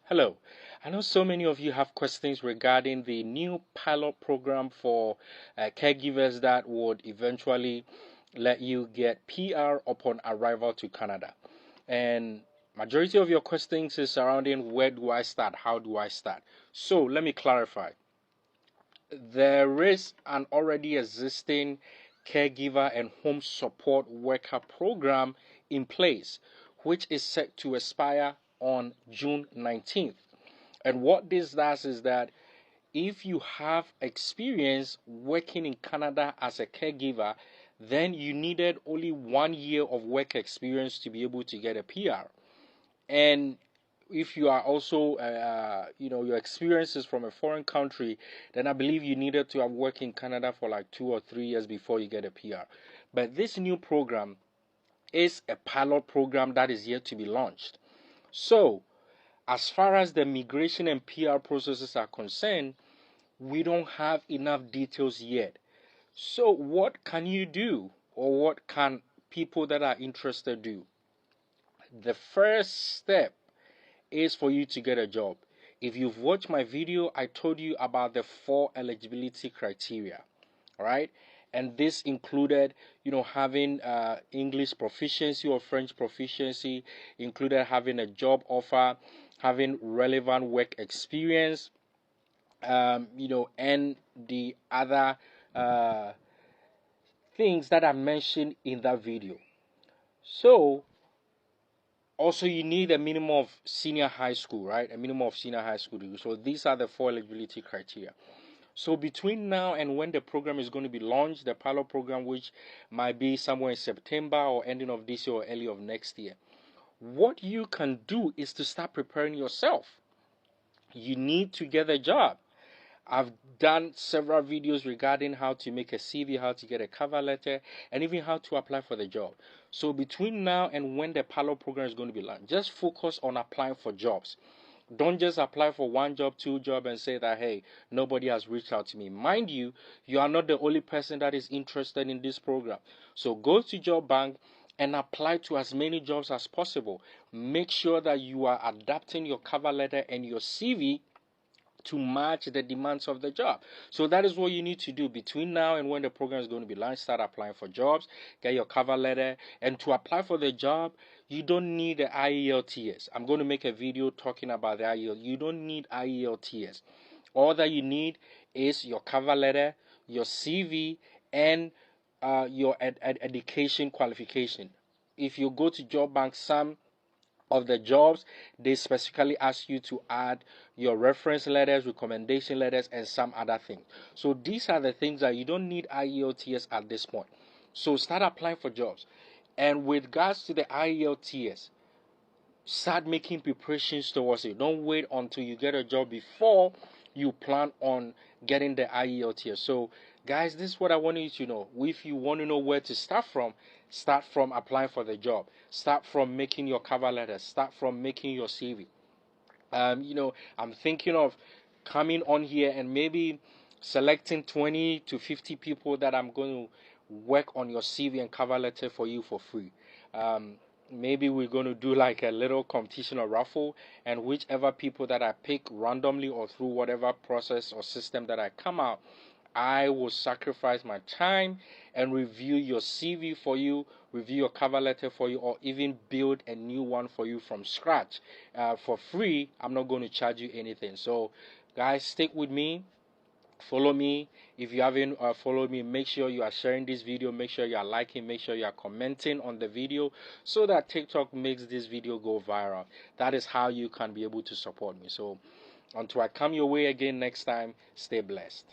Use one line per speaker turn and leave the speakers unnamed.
Hello. I know so many of you have questions regarding the new pilot program for caregivers that would eventually let you get PR upon arrival to Canada. And majority of your questions is surrounding where do I start? How do I start? So let me clarify. There is an already existing caregiver and home support worker program in place, which is set to expire on June 19th. And what this does is that if you have experience working in Canada as a caregiver, then you needed only 1 year of work experience to be able to get a PR. And if you are also, your experience is from a foreign country, then I believe you needed to have worked in Canada for like 2 or 3 years before you get a PR. But this new program is a pilot program that is yet to be launched. So, as far as the migration and PR processes are concerned, we don't have enough details yet. So, what can you do, or what can people that are interested do? The first step is for you to get a job. If you've watched my video, I told you about the 4 eligibility criteria, all right? And this included, having English proficiency or French proficiency, included having a job offer, having relevant work experience, and the other things that I mentioned in that video. So, also, you need a minimum of senior high school, right? A minimum of senior high school degree. So these are the 4 eligibility criteria. So between now and when the program is going to be launched, the pilot program, which might be somewhere in September or ending of this year or early of next year, what you can do is to start preparing yourself. You need to get a job. I've done several videos regarding how to make a CV, how to get a cover letter, and even how to apply for the job. So between now and when the pilot program is going to be launched, just focus on applying for jobs. Don't just apply for 1 job, 2 jobs, and say that, hey, nobody has reached out to me. Mind you, you are not the only person that is interested in this program. So go to Job Bank and apply to as many jobs as possible. Make sure that you are adapting your cover letter and your CV to match the demands of the job. So that is what you need to do between now and when the program is going to be launched. Start applying for jobs, get your cover letter, and to apply for the job, you don't need the IELTS. I'm going to make a video talking about the IELTS. You don't need IELTS. All that you need is your cover letter, your CV, and your education qualification. If you go to Job Bank, some of the jobs, they specifically ask you to add your reference letters, recommendation letters, and some other things. So these are the things that you don't need IELTS at this point. So start applying for jobs. And with regards to the IELTS, start making preparations towards it. Don't wait until you get a job before you plan on getting the IELTS. So, guys, this is what I want you to know. If you want to know where to start from applying for the job. Start from making your cover letter. Start from making your CV. I'm thinking of coming on here and maybe selecting 20 to 50 people that I'm going to work on your CV and cover letter for you for free. Maybe we're going to do like a little competition or raffle, and whichever people that I pick randomly or through whatever process or system that I come out, I will sacrifice my time and review your CV for you, review your cover letter for you, or even build a new one for you from scratch for free. I'm not going to charge you anything. So, guys, stick with me. Follow me. If you haven't followed me, make sure you are sharing this video, make sure you are liking, make sure you are commenting on the video so that TikTok makes this video go viral. That is how you can be able to support me. So until I come your way again next time, stay blessed.